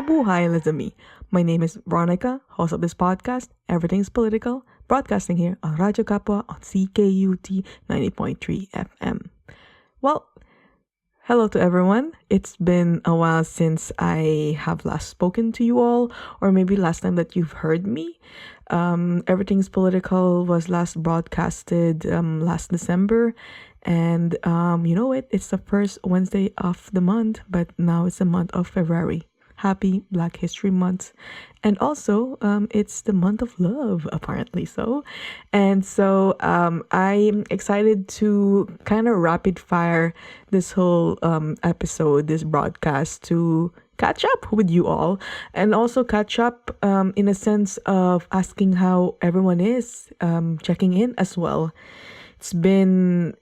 Mabuhay Lazami. My name is Veronica, host of this podcast, Everything's Political, broadcasting here on Radyo Kapwa on CKUT 90.3 FM. Well, hello to everyone. It's been a while since I have last spoken to you all, or maybe last time that you've heard me. Everything's Political was last broadcasted last December. And you know it, it's the first Wednesday of the month, but now it's the month of February. Happy Black History Month. And also, it's the month of love, apparently so. And so I'm excited to kind of rapid fire this whole episode, this broadcast, to catch up with you all and also catch up in a sense of asking how everyone is, checking in as well. It's been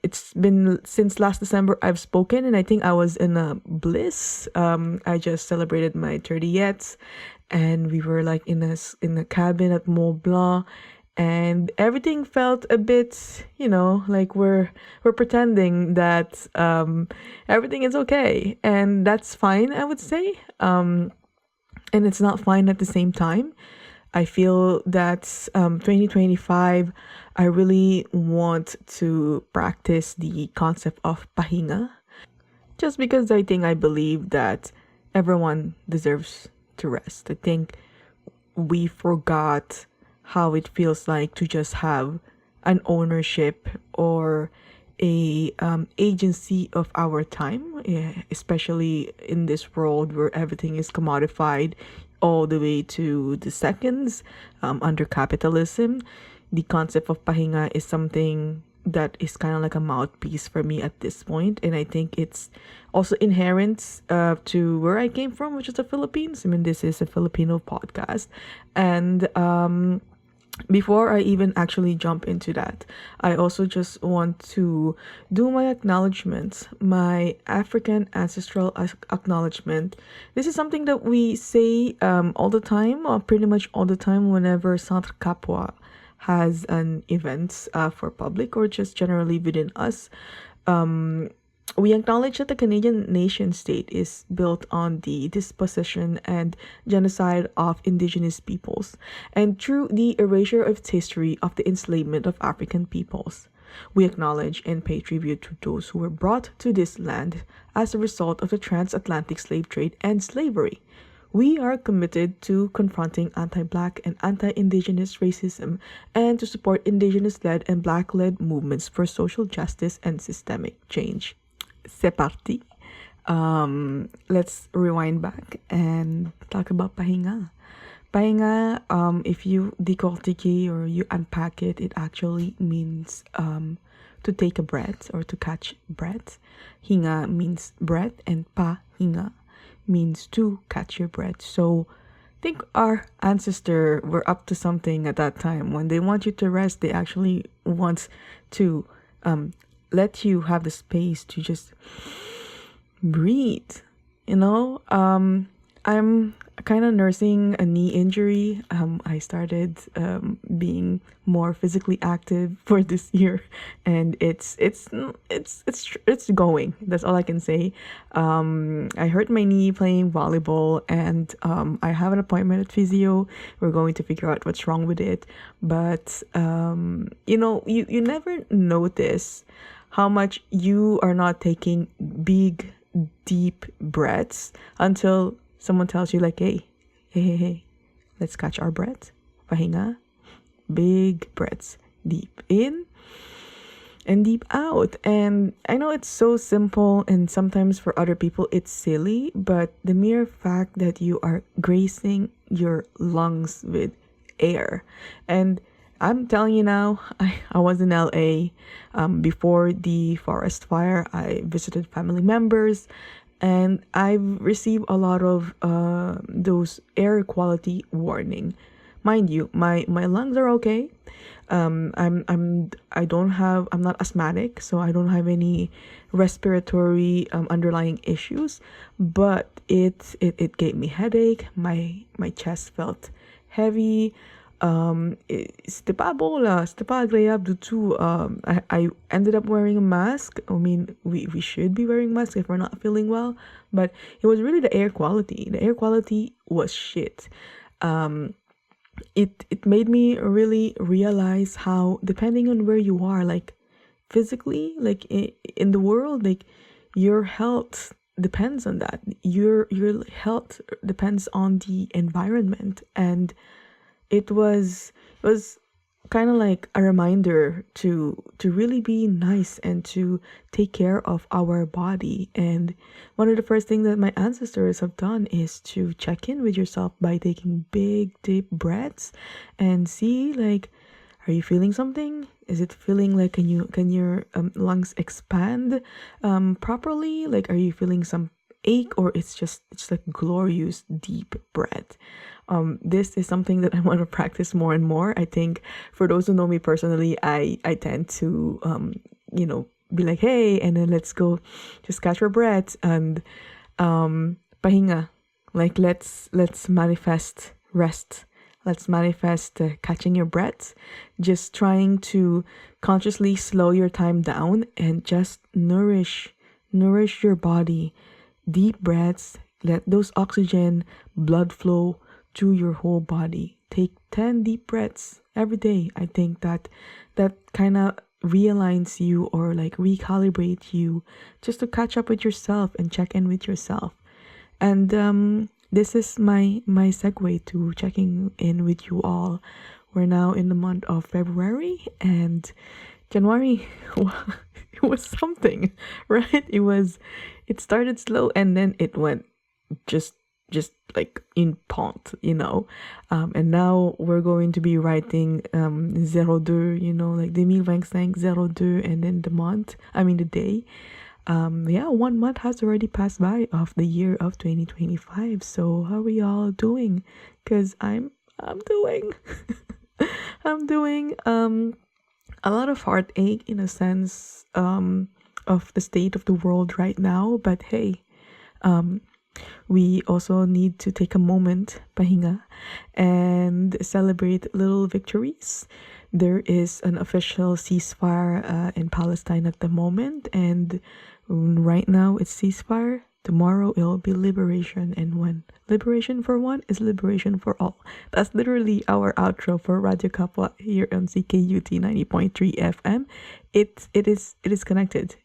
since last December I've spoken, and I think I was in a bliss. I just celebrated my 30th, and we were like in a cabin at Mont Blanc, and everything felt a bit, like we're pretending that everything is okay, and that's fine, I would say. And it's not fine at the same time. I feel that 2025, I really want to practice the concept of pahinga, just because I believe that everyone deserves to rest. I think we forgot how it feels like to just have an ownership or a agency of our time, especially in this world where everything is commodified all the way to the seconds under capitalism. The concept of pahinga is something that is kind of like a mouthpiece for me at this point, and I think it's also inherent to where I came from, which is the Philippines. I mean, this is a Filipino podcast, and before I even actually jump into that, I also just want to do my acknowledgements, my African ancestral acknowledgement. This is something that we say all the time, or pretty much all the time, whenever Centre Kapwa has an event for public or just generally within us. We acknowledge that the Canadian nation state is built on the dispossession and genocide of Indigenous peoples, and through the erasure of its history of the enslavement of African peoples. We acknowledge and pay tribute to those who were brought to this land as a result of the transatlantic slave trade and slavery. We are committed to confronting anti-Black and anti-Indigenous racism and to support Indigenous-led and Black-led movements for social justice and systemic change. C'est parti. Let's rewind back and talk about pahinga. Pahinga, if you décortique or you unpack it, it actually means to take a breath or to catch breath. Hinga means breath, and pahinga means to catch your breath. So I think our ancestors were up to something at that time. When they want you to rest, they actually want to let you have the space to just breathe. I'm kind of nursing a knee injury. I started being more physically active for this year, and it's going. That's all I can say. I hurt my knee playing volleyball, and I have an appointment at physio. We're going to figure out what's wrong with it. But you never notice how much you are not taking big, deep breaths until someone tells you, like, hey, let's catch our breath. Pahinga. Big breaths. Deep in and deep out. And I know it's so simple, and sometimes for other people it's silly, but the mere fact that you are gracing your lungs with air. And I'm telling you now, I was in LA before the forest fire. I visited family members, and I've received a lot of those air quality warning. Mind you, my lungs are okay. I'm not asthmatic, so I don't have any respiratory underlying issues, but it gave me headache. My chest felt heavy. C'était pas bon là, c'était pas agréable du tout. I ended up wearing a mask. I mean, we should be wearing masks if we're not feeling well, but it was really the air quality. The air quality was shit. It made me really realize how, depending on where you are, like physically, like in the world, like your health depends on that. Your health depends on the environment, and it was kind of like a reminder to really be nice and to take care of our body. And one of the first things that my ancestors have done is to check in with yourself by taking big deep breaths and see, like, are you feeling something? Is it feeling like, can your lungs expand properly? Like, are you feeling some ache, or it's like glorious deep breath? This is something that I want to practice more and more. I think for those who know me personally, I tend to be like, hey, and then let's go, just catch your breath and pahinga. Like, let's manifest rest. Let's manifest catching your breath, just trying to consciously slow your time down and just nourish your body. Deep breaths, let those oxygen, blood flow through your whole body. Take 10 deep breaths every day. I think that kind of realigns you, or like recalibrate you, just to catch up with yourself and check in with yourself. And this is my segue to checking in with you all. We're now in the month of February, and January it was something, right? It started slow, and then it went just like in pont, and now we're going to be writing 02, like 2025 02, and then the day. 1 month has already passed by of the year of 2025. So how are y'all doing? Because I'm doing I'm doing a lot of heartache, in a sense, of the state of the world right now. But hey, we also need to take a moment, pahinga, and celebrate little victories. There is an official ceasefire in Palestine at the moment, and right now it's ceasefire. Tomorrow it'll be liberation, and when liberation for one is liberation for all. That's literally our outro for Radyo Kapwa here on CKUT 90.3 FM. It is connected,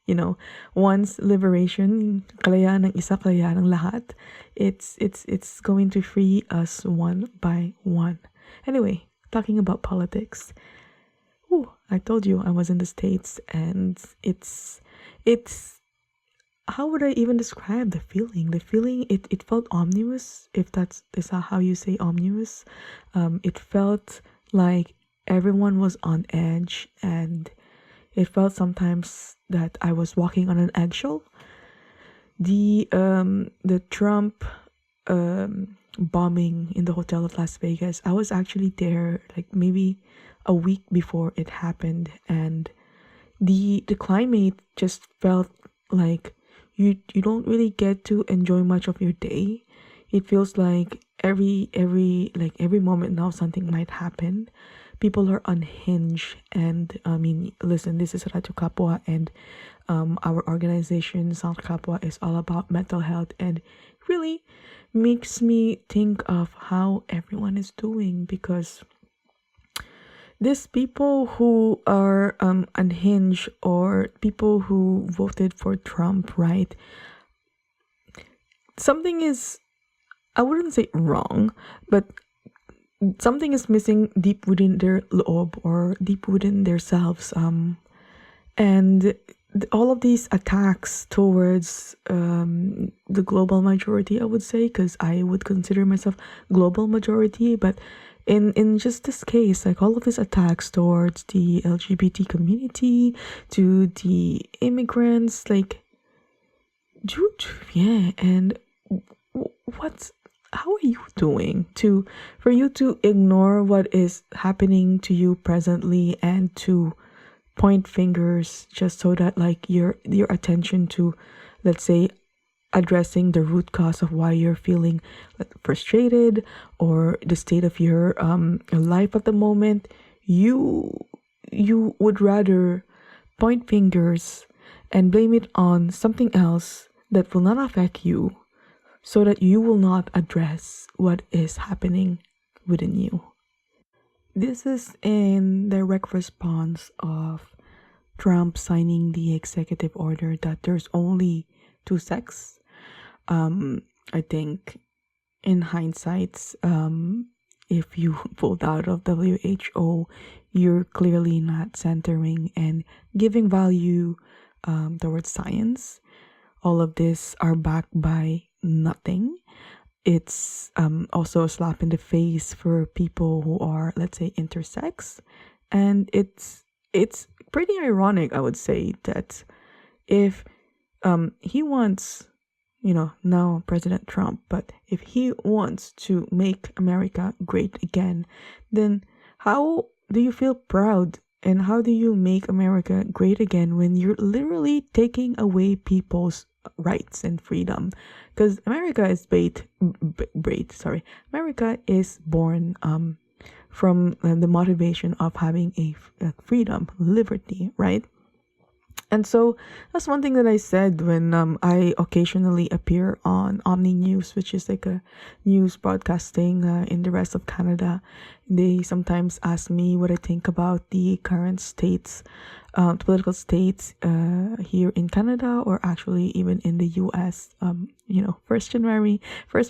Once liberation, kalayaan ng isa, kalayaan ng lahat. It's going to free us one by one. Anyway, talking about politics. I told you I was in the States, and it's how would I even describe the feeling? The feeling, it felt omnious, if is that how you say omnious. It felt like everyone was on edge, and it felt sometimes that I was walking on an eggshell. The Trump bombing in the hotel of Las Vegas, I was actually there like maybe a week before it happened, and the climate just felt like you don't really get to enjoy much of your day. It feels like every moment now something might happen. People are unhinged, and I mean, listen, this is Radyo Kapwa, and our organization South Kapwa is all about mental health, and really makes me think of how everyone is doing, because these people who are unhinged, or people who voted for Trump, right? Something is, I wouldn't say wrong, but something is missing deep within their loob, or deep within themselves. And all of these attacks towards the global majority, I would say, because I would consider myself global majority, but in just this case, like all of these attacks towards the LGBT community, to the immigrants, like, dude, yeah. And how are you doing for you to ignore what is happening to you presently, and to point fingers just so that, like, your attention to, let's say, addressing the root cause of why you're feeling frustrated or the state of your life at the moment, you would rather point fingers and blame it on something else that will not affect you, so that you will not address what is happening within you. This is in direct response of Trump signing the executive order that there's only two sex. I think in hindsight, if you pulled out of WHO, you're clearly not centering and giving value towards science. All of this are backed by nothing. It's also a slap in the face for people who are, let's say, intersex, and it's pretty ironic, I would say, that if he wants, now President Trump, but if he wants to make America great again, then how do you feel proud and how do you make America great again when you're literally taking away people's rights and freedom? Because America is America is born from the motivation of having a freedom, liberty, right? And so that's one thing that I said when I occasionally appear on Omni News, which is like a news broadcasting in the rest of Canada. They sometimes ask me what I think about the current states, political states here in Canada, or actually even in the US. First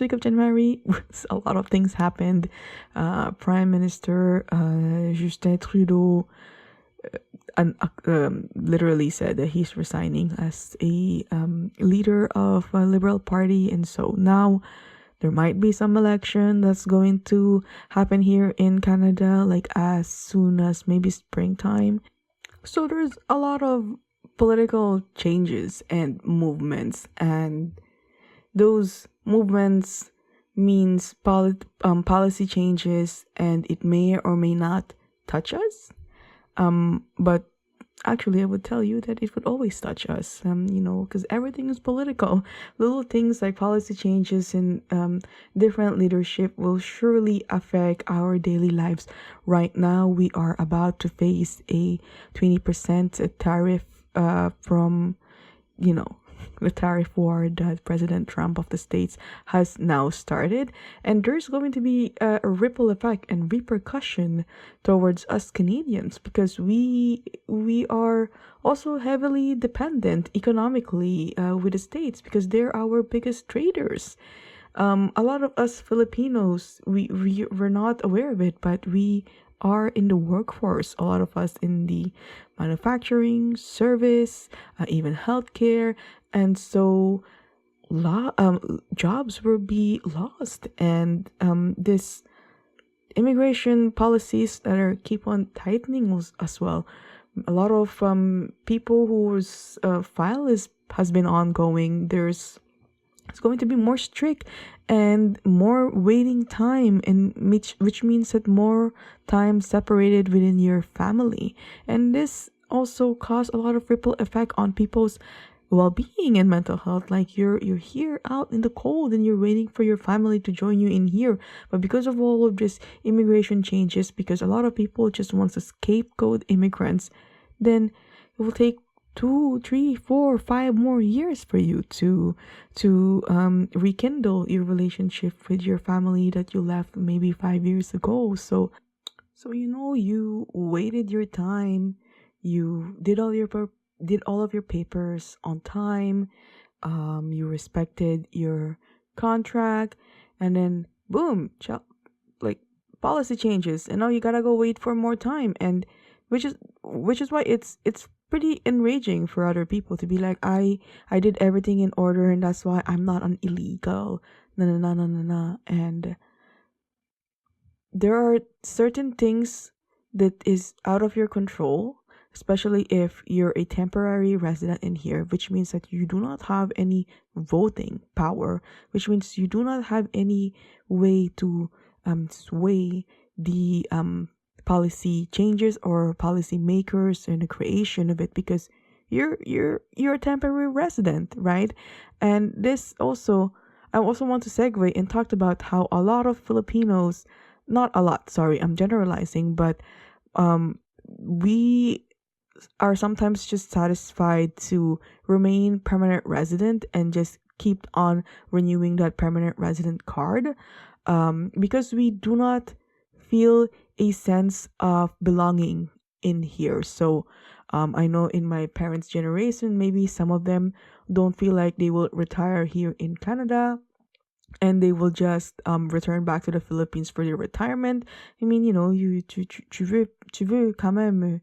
week of January, a lot of things happened. Prime Minister Justin Trudeau literally said that he's resigning as a leader of a Liberal Party, and so now there might be some election that's going to happen here in Canada, like as soon as maybe springtime. So there's a lot of political changes and movements, and those movements means policy changes, and it may or may not touch us. But actually, I would tell you that it would always touch us, because everything is political. Little things like policy changes and different leadership will surely affect our daily lives. Right now, we are about to face a 20% tariff from, the tariff war that President Trump of the States has now started. And there's going to be a ripple effect and repercussion towards us Canadians, because we are also heavily dependent economically with the States, because they're our biggest traders. A lot of us Filipinos, we're not aware of it, but we are in the workforce. A lot of us in the manufacturing, service, even healthcare, and so jobs will be lost. And this immigration policies that are keep on tightening as well. A lot of people whose file has been ongoing. It's going to be more strict and more waiting time, and which means that more time separated within your family. And this also cause a lot of ripple effect on people's well-being and mental health. Like you're here out in the cold and you're waiting for your family to join you in here, but because of all of this immigration changes, because a lot of people just want to scapegoat immigrants, then it will take 2, 3, 4, 5 more years for you to rekindle your relationship with your family that you left maybe 5 years ago. So you waited your time, you did all of your papers on time, you respected your contract, and then boom, policy changes, and now you gotta go wait for more time. And which is why it's pretty enraging for other people to be like, I did everything in order, and that's why I'm not an illegal. No. And there are certain things that is out of your control, especially if you're a temporary resident in here, which means that you do not have any voting power, which means you do not have any way to sway the policy changes or policy makers and the creation of it, because you're a temporary resident, right? And this also, I also want to segue and talked about how a lot of Filipinos, not a lot, sorry, I'm generalizing, but um we are sometimes just satisfied to remain permanent resident and just keep on renewing that permanent resident card, because we do not feel a sense of belonging in here. So I know in my parents' generation, maybe some of them don't feel like they will retire here in Canada and they will just return back to the Philippines for their retirement. I mean, tu veux quand même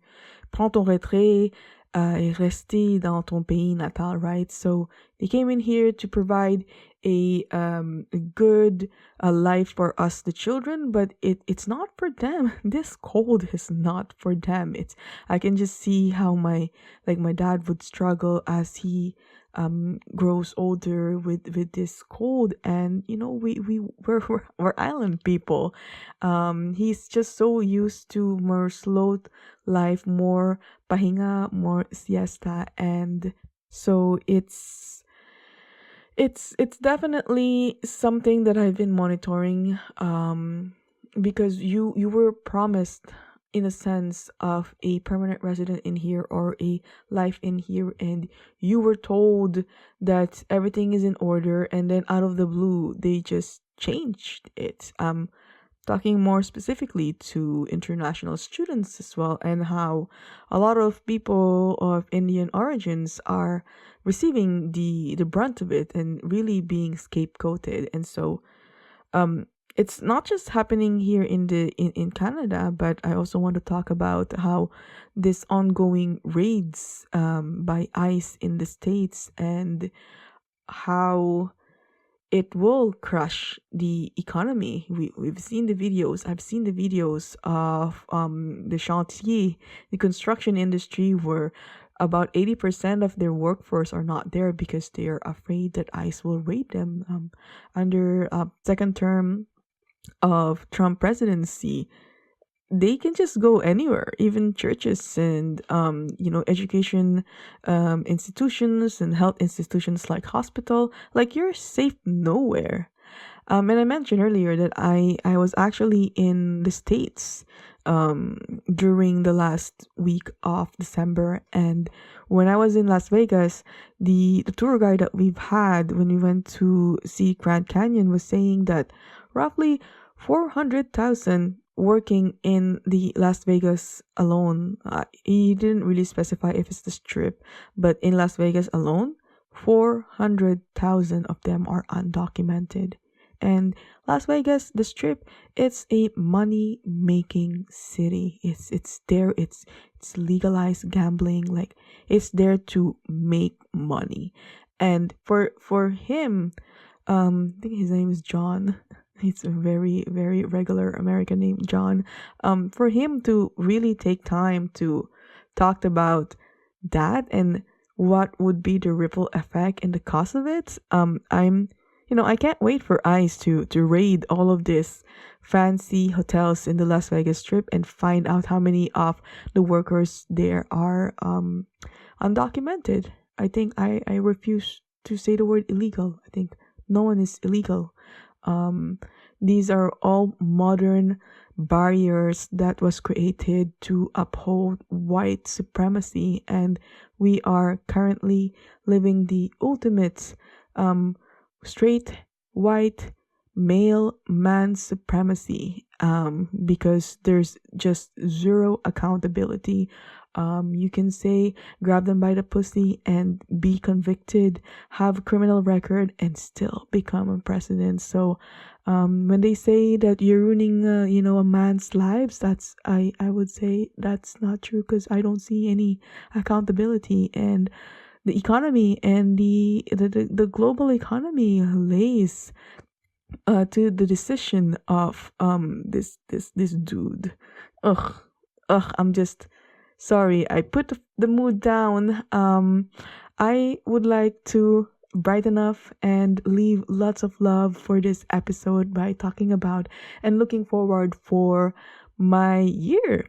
prendre ton retrait et rester dans ton pays natal, right? So they came in here to provide a good life for us, the children, but it's not for them. This cold is not for them. It's I can just see how my dad would struggle as he grows older with this cold. And we're island people. He's just so used to more slow life, more pahinga, more siesta. And so it's definitely something that I've been monitoring, because you were promised in a sense of a permanent resident in here or a life in here, and you were told that everything is in order, and then out of the blue they just changed it. Talking more specifically to international students as well, and how a lot of people of Indian origins are receiving the brunt of it and really being scapegoated. And so it's not just happening here in Canada, but I also want to talk about how this ongoing raids by ICE in the States, and how it will crush the economy. We've seen the videos. I've seen the videos of the chantier, the construction industry, where about 80% of their workforce are not there because they are afraid that ICE will raid them. Under second term of Trump presidency, they can just go anywhere, even churches and education institutions and health institutions like hospital. Like, you're safe nowhere. And I mentioned earlier that I was actually in the States during the last week of December, and when I was in Las Vegas, the tour guide that we've had when we went to see Grand Canyon was saying that roughly 400,000 working in the Las Vegas alone. He didn't really specify if it's the Strip, but in Las Vegas alone, 400,000 of them are undocumented. And Las Vegas, the Strip, it's a money-making city. It's there. It's legalized gambling. Like, it's there to make money. And for him, I think his name is John. It's a very, very regular American name, John. For him to really take time to talk about that and what would be the ripple effect and the cost of it, I can't wait for ICE to raid all of these fancy hotels in the Las Vegas Strip and find out how many of the workers there are undocumented. I think I refuse to say the word illegal. I think no one is illegal. These are all modern barriers that was created to uphold white supremacy, and we are currently living the ultimate straight white male man supremacy, because there's just zero accountability. You can say grab them by the pussy and be convicted, have a criminal record, and still become a president. So when they say that you're ruining a man's lives, that's I would say that's not true, because I don't see any accountability. And the economy and the global economy lays to the decision of this dude. I'm just sorry, I put the mood down. I would like to brighten up and leave lots of love for this episode by talking about and looking forward for my year.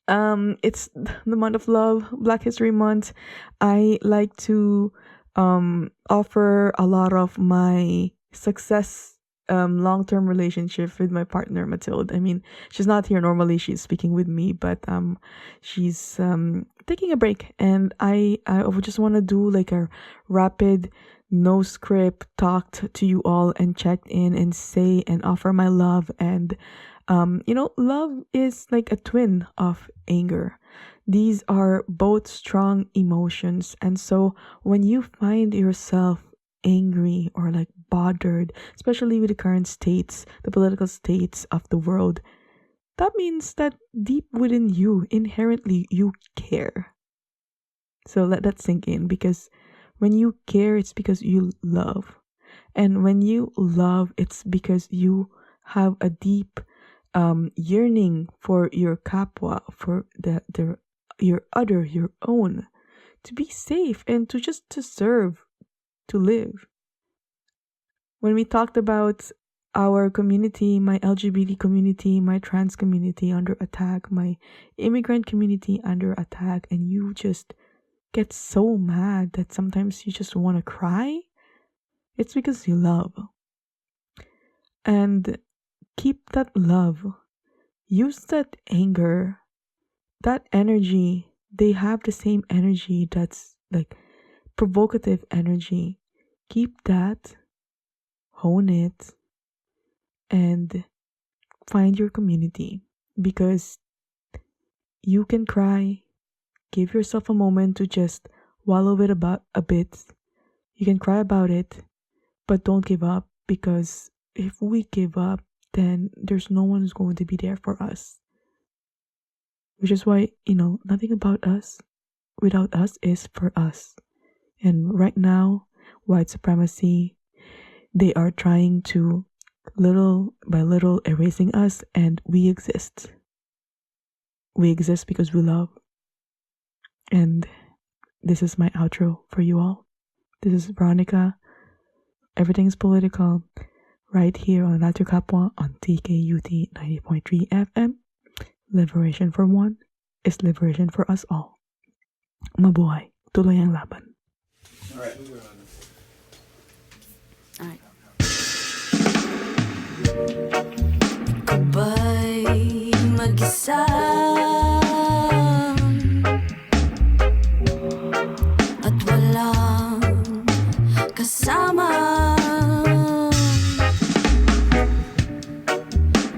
It's the month of love, Black History Month. I like to offer a lot of my success long-term relationship with my partner Matilde. I mean, she's not here normally. She's speaking with me, but she's taking a break, and I would just want to do like a rapid, no script talked to you all and checked in and say and offer my love. And love is like a twin of anger. These are both strong emotions, and so when you find yourself angry or like bothered, especially with the current states, the political states of the world, that means that deep within you, inherently, you care. So let that sink in, because when you care, it's because you love. And when you love, it's because you have a deep yearning for your kapwa, for your own, to be safe and to serve, to live. When we talked about our community, my LGBT community, my trans community under attack, my immigrant community under attack, and you just get so mad that sometimes you just want to cry, it's because you love. And keep that love. Use that anger, that energy. They have the same energy that's like provocative energy. Keep that, hone it, and find your community, because you can cry. Give yourself a moment to just wallow it about a bit. You can cry about it, but don't give up, because if we give up, then there's no one who's going to be there for us. Which is why, nothing about us without us is for us. And right now, white supremacy, they are trying to little by little erasing us, and we exist. We exist because we love. And this is my outro for you all. This is Veronica. Everything's political. Right here on Radyo Kapwa on CKUT 90.3 FM. Liberation for one is liberation for us all. Mabuhay. Tuloy ang laban. Alright. Alright. Ikaw ba'y mag-isa? At walang kasama?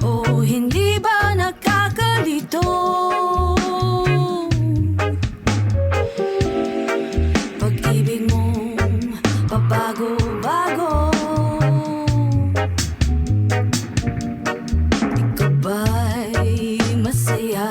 O hindi ba nakakalito? Pag-ibig mong pabago-bago. Ikaw ba'y masaya?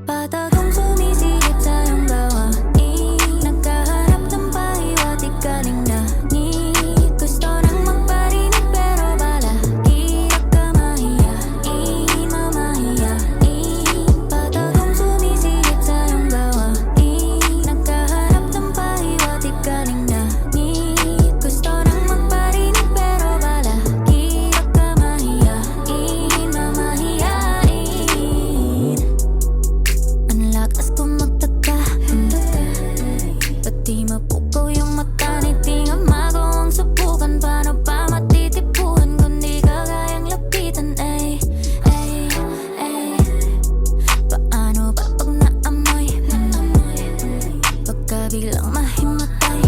Batagong sumisilip sa iyong gawain, nagkaharap ng pahiwa't ikaling langit. Gusto nang magparinig pero balakid ka mahiyain, mamahiyain. Batagong sumisilip sa iyong gawain, nagkaharap ng pahiwa't ikaling langit. Gusto nang magparinig pero balakid ka mahiyain, mamahiyain. Ang lakas ko magtaka, ba't di mapukaw yung mata? Di nga magawang subukan, paano pa matitipuhan kung di ka kayang lapitan? Ay, ay, ay. Paano ba pag naamoy? Pagka biglang mahimatay,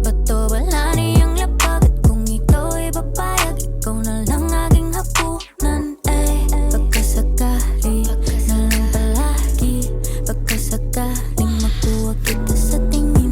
ba't to wala niyang lapag? At kung ikaw ay papayag, ikaw na lang aking hapunan. Ay, pagkasakali na lang palagi, pagkasakaling makuha kita sa tingin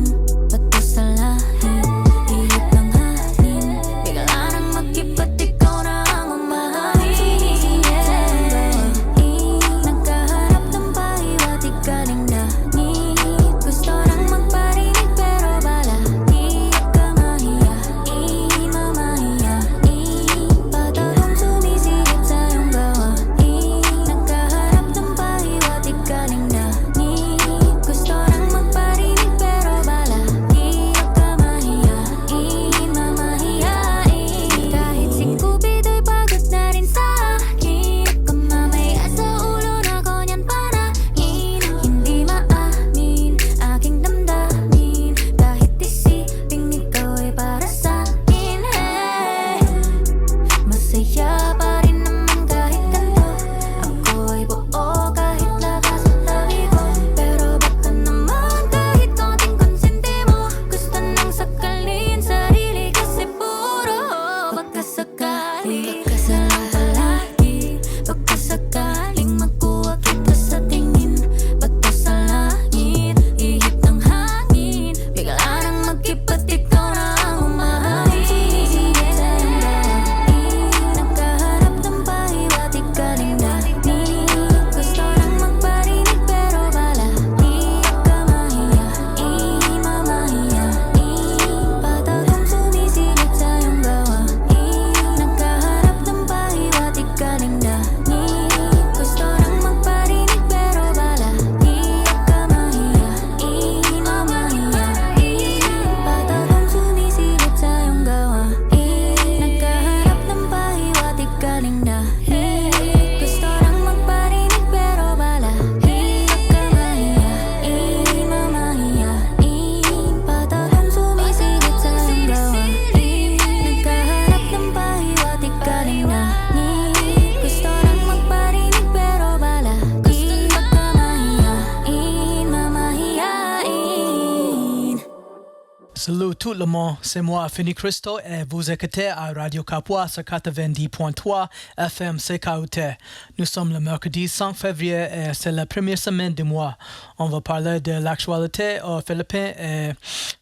Salut tout le monde, c'est moi Fini Cristo et vous écoutez à Radio Kapwa sur 90.3 FM CKUT. Nous sommes le mercredi 5 février et c'est la première semaine du mois. On va parler de l'actualité aux Philippines et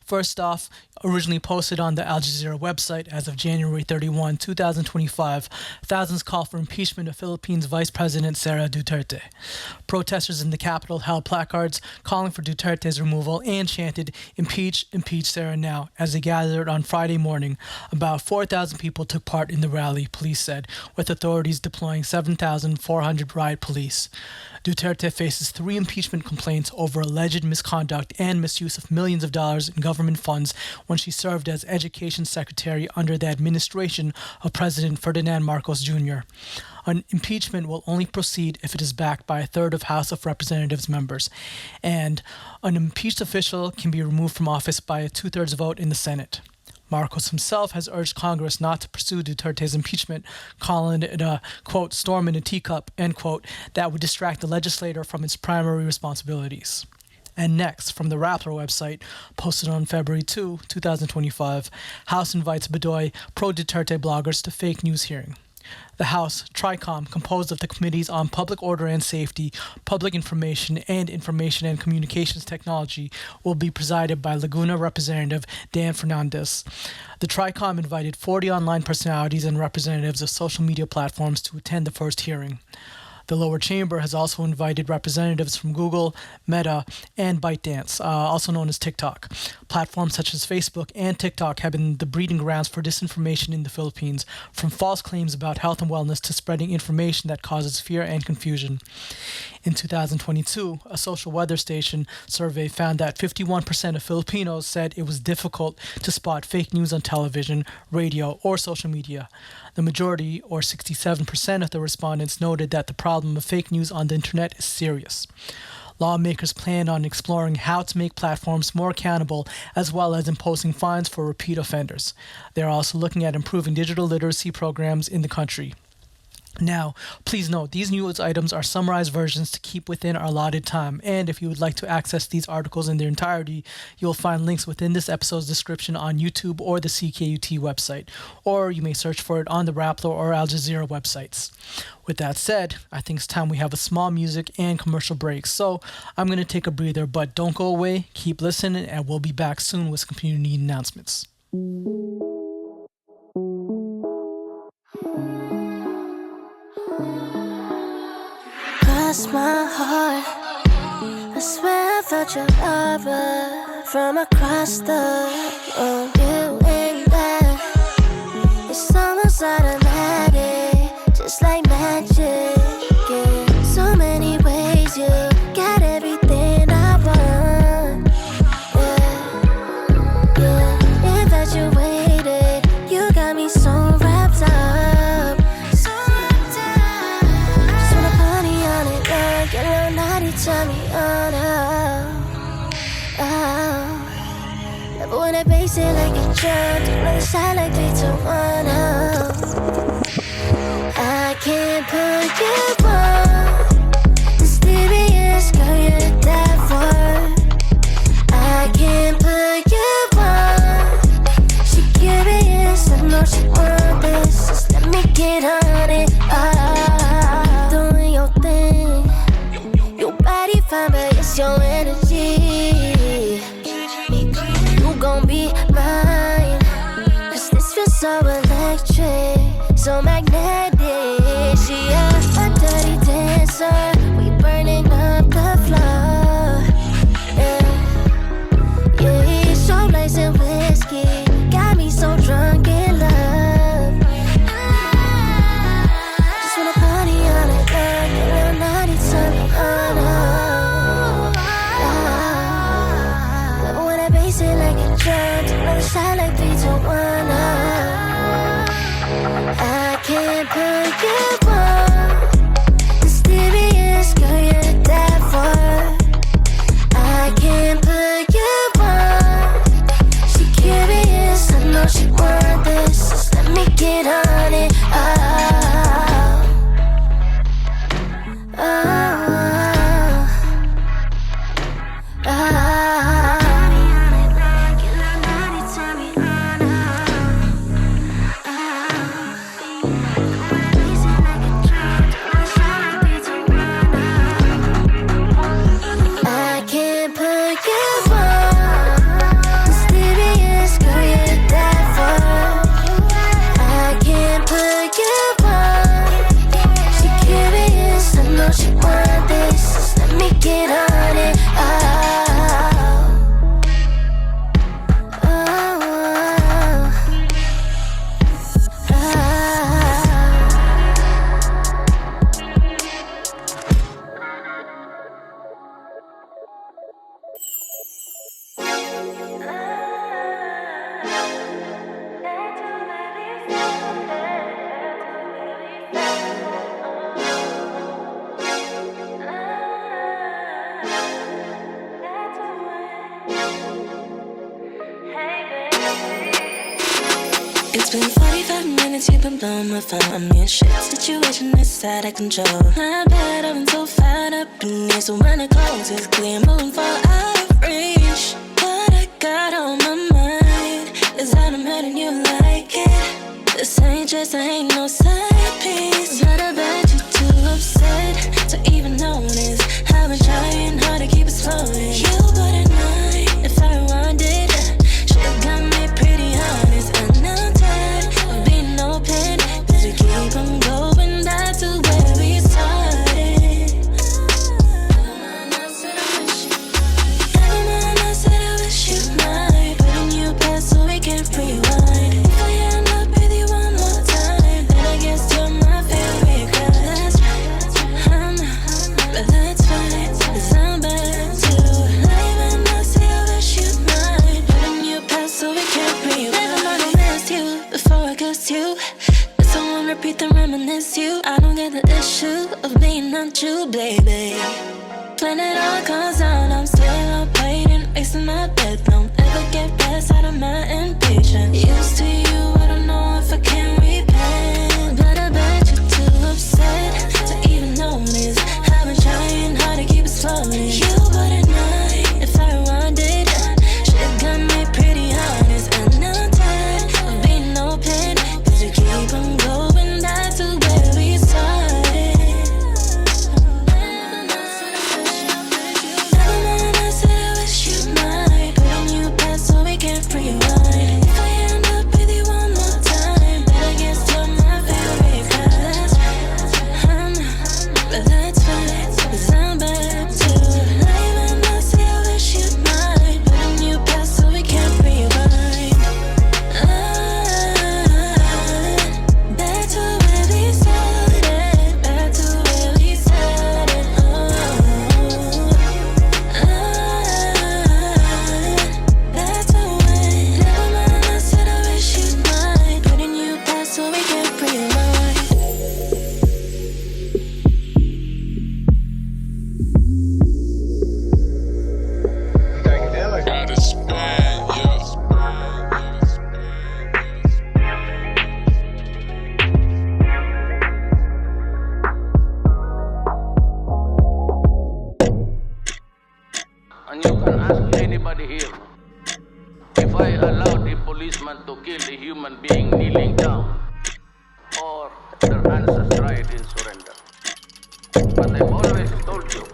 first off, originally posted on the Al Jazeera website as of January 31, 2025, thousands call for impeachment of Philippines Vice President Sara Duterte. Protesters in the capital held placards calling for Duterte's removal and chanted, "Impeach, impeach Sara now," as they gathered on Friday morning. About 4,000 people took part in the rally, police said, with authorities deploying 7,400 riot police. Duterte faces 3 impeachment complaints over alleged misconduct and misuse of millions of dollars in government funds when she served as Education Secretary under the administration of President Ferdinand Marcos Jr. An impeachment will only proceed if it is backed by a third of House of Representatives members, and an impeached official can be removed from office by a 2/3 vote in the Senate. Marcos himself has urged Congress not to pursue Duterte's impeachment, calling it a, quote, storm in a teacup, end quote, that would distract the legislator from its primary responsibilities. And next, from the Rappler website, posted on February 2, 2025, House invites Badoy pro-Duterte bloggers to fake news hearing. The House, TRICOM, composed of the Committees on Public Order and Safety, Public Information and Communications Technology, will be presided by Laguna Representative Dan Fernandez. The TRICOM invited 40 online personalities and representatives of social media platforms to attend the first hearing. The lower chamber has also invited representatives from Google, Meta, and ByteDance, also known as TikTok. Platforms such as Facebook and TikTok have been the breeding grounds for disinformation in the Philippines, from false claims about health and wellness to spreading information that causes fear and confusion. In 2022, a social weather station survey found that 51% of Filipinos said it was difficult to spot fake news on television, radio, or social media. The majority, or 67% of the respondents, noted that the problem of fake news on the internet is serious. Lawmakers plan on exploring how to make platforms more accountable, as well as imposing fines for repeat offenders. They are also looking at improving digital literacy programs in the country. Now, please note, these news items are summarized versions to keep within our allotted time, and if you would like to access these articles in their entirety, you'll find links within this episode's description on YouTube or the CKUT website, or you may search for it on the Rappler or Al Jazeera websites. With that said, I think it's time we have a small music and commercial break, so I'm going to take a breather, but don't go away, keep listening, and we'll be back soon with some community announcements. Cross my heart, I swear I felt your love from across the room. You ain't that, it's almost automatic, just like magic. Yeah. So many ways, you got everything I want. Yeah, yeah. Infatuated, you got me so wrapped up. Turn me on, never wanna base it like a drum, take another shot like 3, 2, 1, I can't put you on, mysterious girl, you're that for. I can't put you on, she curious, I know she want this, just let me get on it. Doing your thing, body fine, but it's your energy. You gon' be mine, 'cause this feels so electric, so magnetic. She a dirty dancer, we burning up the floor. Yeah, yeah, show lights and whiskey, got me so drunk in love. Just wanna party all night long, get a little naughty, turn me on. It like a drum, take another shot like 3, 2, 1, I can't put you on, mysterious girl, you're that for. I can't put you on, she curious, I know she want this, just let me get on it. It's been 45 minutes, you've been blowing my phone. I'm in shit situation that's out of control. My bad, I've been so fired up in here. So when it goes, it's clear, moving for out of reach. What I got on my mind is that I'm hurting you like it. This ain't just, I ain't no side piece. But I bet you're too upset to even notice. I've been trying hard to keep it floating. You wouldn't mind if I rewind it. Shit got me pretty honest, and I'm tired of being open. Cause we keep on going back to where we started. Never mind, I said I wish you might. Putting you past so we can rewind. If I end up with you one more time, then I guess you're my favorite girl. That's right, I'm not, but that's fine. Cause I'm back to life, and I say I wish you might. Putting you past so we can rewind. Never mind, I missed you before I kissed you. Let someone repeat and reminisce you. I don't get the issue of being untrue, baby. When it all comes out, I'm still up waiting, wasting my breath. Don't ever get past out of my impatience. Used to you, I don't know if I can repent. But I bet you're too upset to even notice. I've been trying hard to keep it flowing. You wouldn't mind if I rewind it. Shit got me pretty honest, and I'm tired of being open. Cause we keep on going back to where we started. Never mind, I said I wish you might. Putting you past so we can rewind. If I end up with you one more time, then I guess you're my favorite girl. That's right, I'm not, but that's fine. Cause I'm back to life, and I say I wish you might. Putting you past so we can rewind. Back to where we started. Back to where we started. That's the way. Never mind, I said I wish you might. Putting you past so we can rewind. And you can ask anybody here, if I allowed a policeman to kill a human being kneeling down, or their ancestors died in surrender. But I've always told you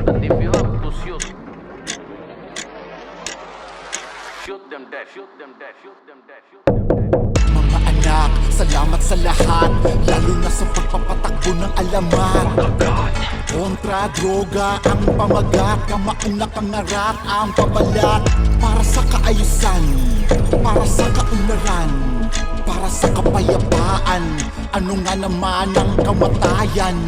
that if you have to shoot them dead, shoot them dead, shoot them dead, shoot them dead. Mga anak, salamat sa lahat, lalo na sa pagpapatakbo ng alamat. Kontra droga ang pamagat, kamauna pangarap ang pabalat. Para sa kaayusan, para sa kaunlaran, para sa kapayapaan. Ano nga naman ang kamatayan?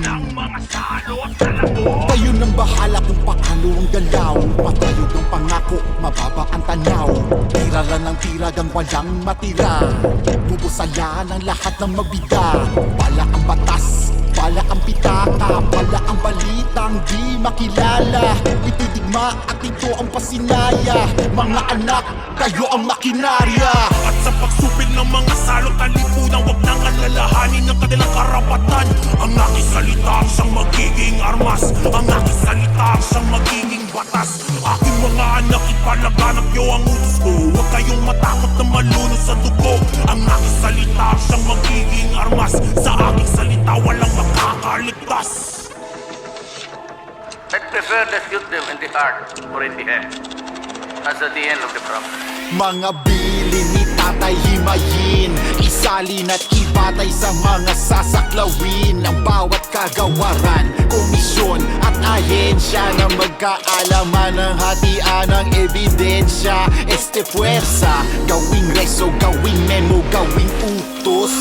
Kayo nang bahala kung paano ang galaw. Matayog ang pangako, mababa ang tanaw. Tira lang ng tiragang walang matira. Bubusala ng lahat ng mabiga. Bala ang batas, bala ang pitaka, bala ang balitang di makilala. Itidigma at ito ang pasinaya. Mga anak, kayo ang makinarya. At sa pagsupil ng mga salot at lipunan, wag nang alalahanin ng kanilang karapatan. Ang aking salita ang siyang magiging armas. Ang aking salita ang siyang magiging batas. Aking mga anak, ipalaganap niyo ang utos ko. Huwag kayong matakot na malunod sa dugo. Ang aking salita ang siyang magiging armas. Sa aking salita walang makakaligtas. I'd prefer to shoot them in the heart or in the head. That's at the end of the problem. Mga bilin ni tatay himayin, isalin at ibatay sa mga sasaklawin. Ang bawat kagawaran, komisyon at ahensya na magkaalaman ng hatian ng ebidensya. Este puwersa, gawing reso, gawing memo, gawing utos.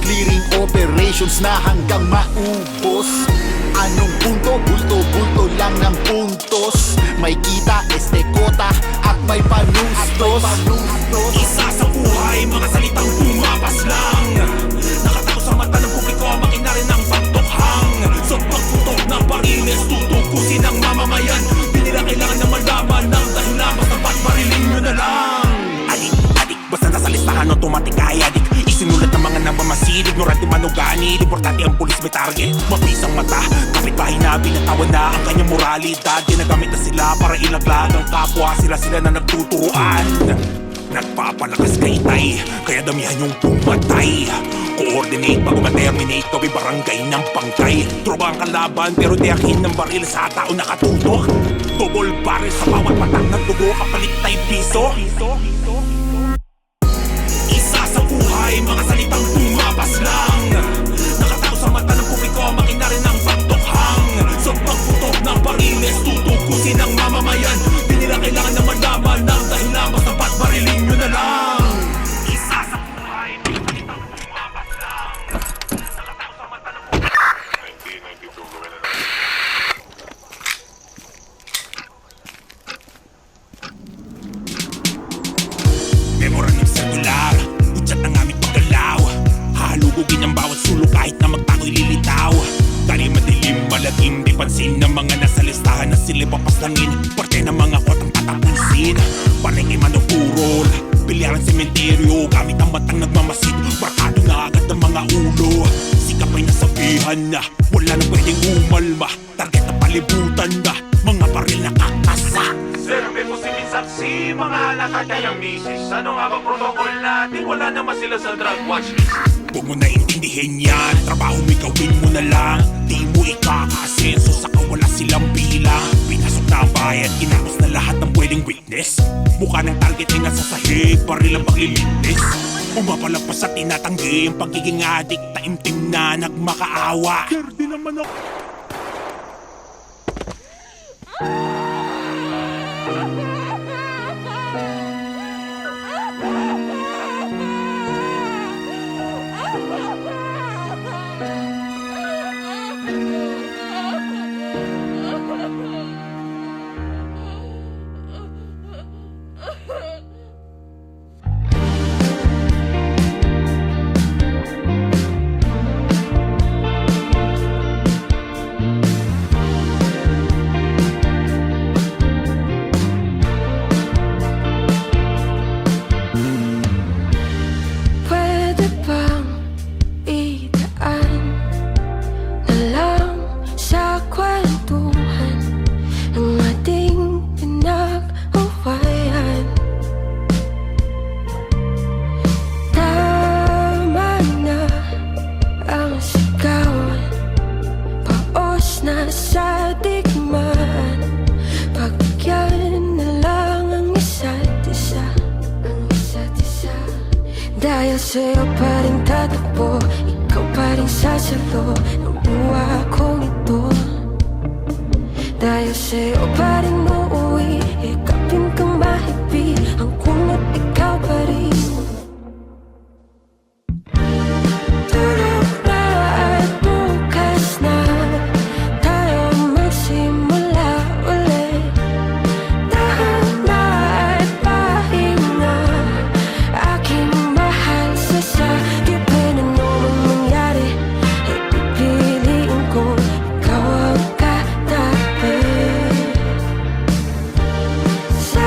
Clearing operations na hanggang maubos. Anong punto? Bulto-bulto lang ng puntos. May kita, este kota at may panustos. Isa sa buhay, mga salitang bumabas lang. Nakatago sa mata ng publiko, makina rin ang pagtukhang. Sa pagputok ng bariles, tutukusin ang mamamayan. Di nila kailangan na malaman ng dahilan, basta ba't barilin nyo na lang. Adik, basta nasa listahan automatic Dahil ignorante manugani, importante ang pulis may target. Mapisang mata, kapitbahay na binatawan na ang kanyang moralidad. Ginagamit na sila para ilaglag ang kapwa. Sila na nagtuturuan. Nagpapalakas kay tay, kaya damihan yung pumatay. Coordinate bago ma-terminate, kami barangay ng pangkay. Tropa ang kalaban pero di akin ng baril sa tao nakatutok. Double barrel sa bawat patang ng dugo, kapalit tay piso. Isa sa buhay, mga salitang bumabas lang. Nakatago sa mata ng publiko, makina rin ang pagtokhang. Sa pagputok ng bariles, tutukusin ang mamamayan. Di nila kailangan na malaman ng dahilan, basta ba't barilin nyo na lang. Isa sa buhay, mga salitang bumabas lang. Nakatago sa mata ng publiko. 1992, gawin na natin. Memorandum circular, udyat ng aming paggalaw. Halugugin ang bawat sulok kahit na magtako'y lilitaw. Dali madilim, malagim, di pansin ng mga nasa listahan na sila'y papaslangin. Parte ng mga kotang tatapusin, paningin man o purol. Bilyaran sementeryo, gamit ang matang nagmamasid. Barkado na agad ng mga ulo. Sikap ay nasabihan na, wala na pwedeng umalma. Target na palibutan na, mga baril na kakasa. Serve mo si Minsaksi, mga nakatayang misis. Ano nga ba protocol natin? Wala naman sila sa drug watch list. Huwag mo na intindihin yan, trabaho mo gawin mo na lang. Di mo ikaka-asenso, saka wala silang bilang. Pinasok na ang bayan, kinapos na lahat ng pwedeng witness. Mukha ng target ay nasa sahig, baril ang paglilitis. Umapalagpas sa tinatanggi, ang pagiging adik, taimtim na nagmakaawa. Di naman ako. Dahil sa'yo pa rin tatakbo, ikaw pa rin sasalo ng buwa kong ito. Dahil sa'yo pa rin uuwi, ikapin kang mahigpit, ang kunat ikaw pa rin. Tulog na at bukas na tayo magsimula ulit. Dahil na at pahinga, aking mahal sa sakit na anumang mangyari, ipipiliin ko ikaw ang katabi. Sa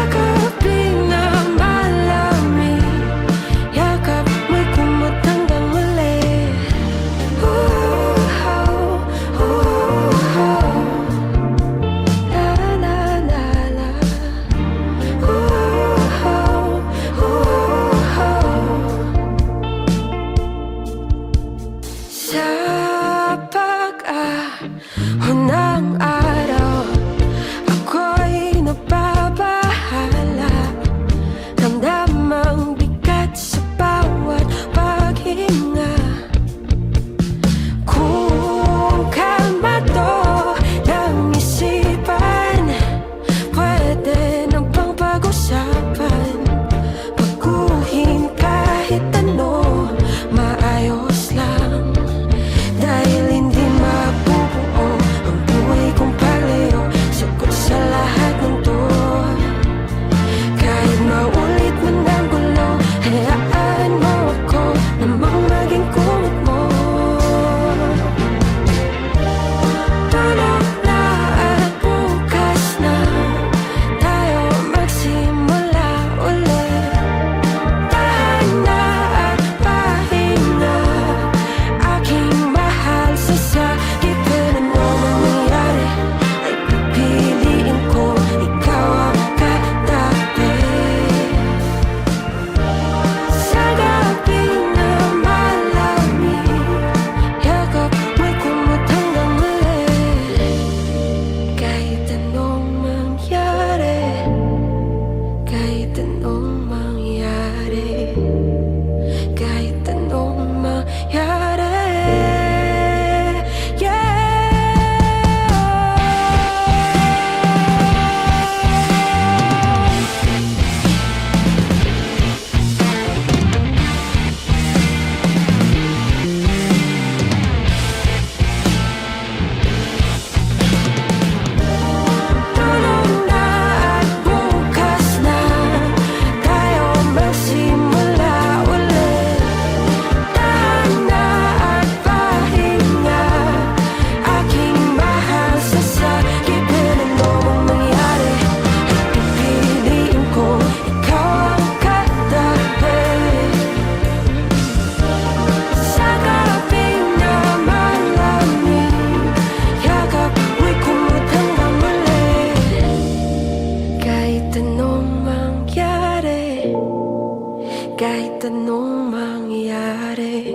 Kahit anong mangyari,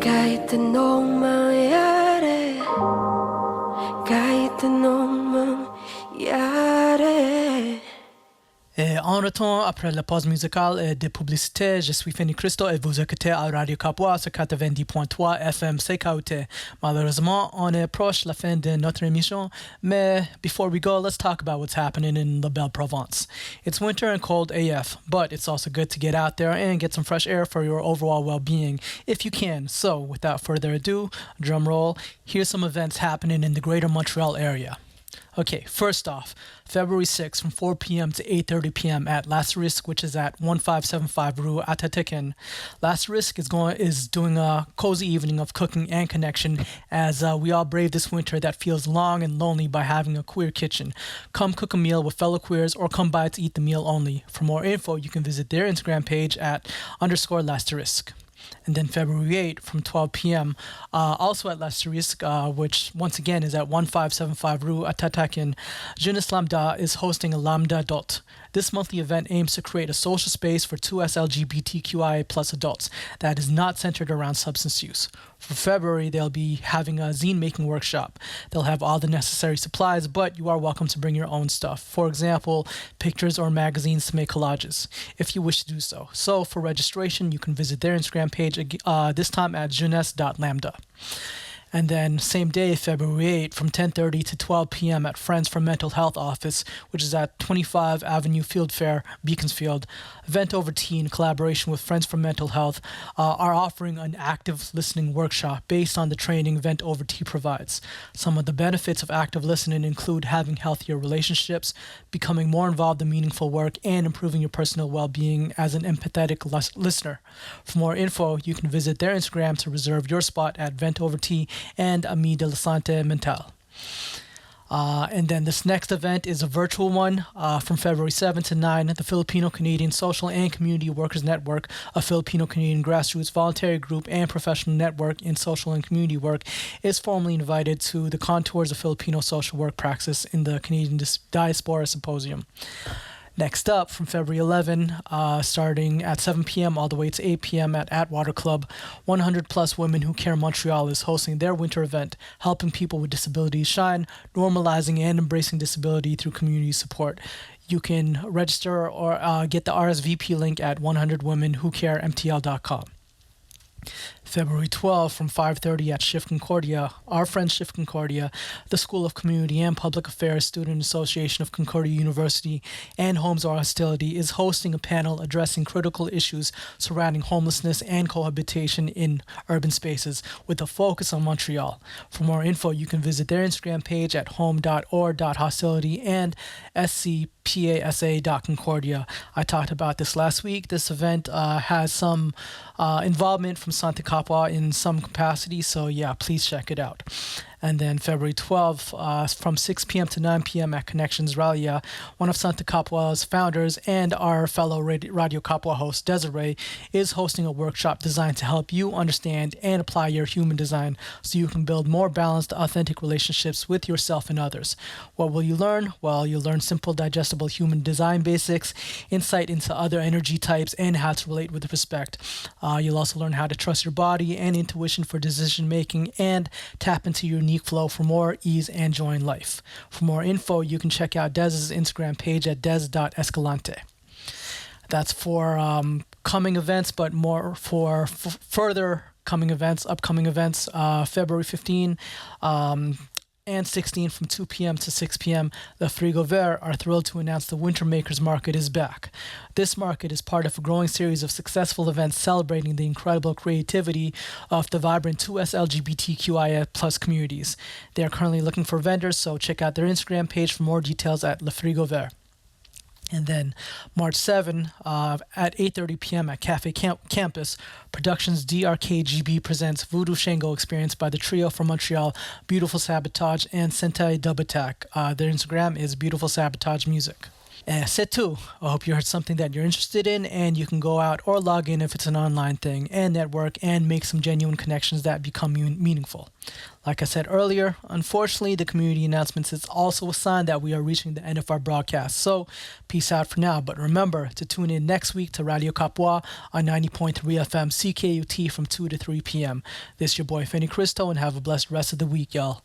kahit anong mangyari, kahit anong mangyari. Et en retour, après la pause musicale et de publicité, je suis Fanny Christo et vous écoutez à Radio Kapwa sur 90.3 FM CKUT. Malheureusement, on est proche de la fin de notre émission, mais before we go, let's talk about what's happening in La Belle Provence. It's winter and cold AF, but it's also good to get out there and get some fresh air for your overall well-being, if you can. So, without further ado, drum roll, here's some events happening in the greater Montreal area. Okay, first off, February 6th from 4 p.m. to 8:30 p.m. at L'Asterisk, which is at 1575 Rue Atatikin. L'Asterisk is doing a cozy evening of cooking and connection as we all brave this winter that feels long and lonely by having a queer kitchen. Come cook a meal with fellow queers or come by to eat the meal only. For more info, you can visit their Instagram page at _L'Asterisk. And then February 8th from 12 p.m., also at L'Asterisk, which once again is at 1575 Rue Atatakin, Jeunesse Lambda is hosting a Lambda Dot. This monthly event aims to create a social space for 2S LGBTQIA plus adults that is not centered around substance use. For February, they'll be having a zine making workshop. They'll have all the necessary supplies, but you are welcome to bring your own stuff. For example, pictures or magazines to make collages, if you wish to do so. So for registration, you can visit their Instagram page, this time at jeunesse.lambda. And then same day, February 8th, from 10:30 to 12 p.m. at Friends for Mental Health office, which is at 25 Avenue Field Fair, Beaconsfield. Event Over Tea, in collaboration with Friends for Mental Health, are offering an active listening workshop based on the training Event Over Tea provides. Some of the benefits of active listening include having healthier relationships, becoming more involved in meaningful work, and improving your personal well-being as an empathetic listener. For more info, you can visit their Instagram to reserve your spot at Vent Over Tea and Ami de la Sante Mental. And then this next event is a virtual one from February 7 to 9. The Filipino-Canadian Social and Community Workers Network, a Filipino-Canadian grassroots voluntary group and professional network in social and community work, is formally invited to the Contours of Filipino Social Work Praxis in the Canadian Diaspora Symposium. Next up, from February 11, starting at 7 p.m. all the way to 8 p.m. at Atwater Club, 100 Plus Women Who Care Montreal is hosting their winter event, helping people with disabilities shine, normalizing and embracing disability through community support. You can register or get the RSVP link at 100womenwhocaremtl.com. February 12 from 5:30 at Shift Concordia, our friends Shift Concordia, the School of Community and Public Affairs Student Association of Concordia University, and Homes or Hostility is hosting a panel addressing critical issues surrounding homelessness and cohabitation in urban spaces with a focus on Montreal. For more info, you can visit their Instagram page at home.or.hostility and scpasa.concordia. I talked about this last week. This event has some involvement from Santa Kapwa in some capacity, so yeah, please check it out. And then February 12th, from 6 p.m. to 9 p.m. at Connections Ralia, one of Santa Kapwa's founders and our fellow Radio Kapwa host, Desiree, is hosting a workshop designed to help you understand and apply your human design so you can build more balanced, authentic relationships with yourself and others. What will you learn? Well, you'll learn simple, digestible human design basics, insight into other energy types, and how to relate with respect. You'll also learn how to trust your body and intuition for decision making and tap into your unique flow for more ease and joy in life. For more info, you can check out Dez's Instagram page at des.escalante. That's for coming events, but more for further coming events, upcoming events, February 15 and 16 from 2 p.m. to 6 p.m. The Frigo Vert are thrilled to announce the Winter Makers Market is back. This market is part of a growing series of successful events celebrating the incredible creativity of the vibrant 2S LGBTQIA plus communities. They are currently looking for vendors, so check out their Instagram page for more details at Le Frigo Vert. And then March 7 at 8:30 p.m. at Cafe Campus, Productions DRKGB presents Voodoo Shango Experience by the trio from Montreal, Beautiful Sabotage and Sentai Dub Attack. Their Instagram is Beautiful Sabotage Music. C'est tout. I hope you heard something that you're interested in, and you can go out or log in if it's an online thing and network and make some genuine connections that become meaningful. Like I said earlier, unfortunately, the community announcements is also a sign that we are reaching the end of our broadcast. So, peace out for now. But remember to tune in next week to Radio Kapwa on 90.3 FM CKUT from 2 to 3 p.m. This is your boy, Fanny Cristo, and have a blessed rest of the week, y'all.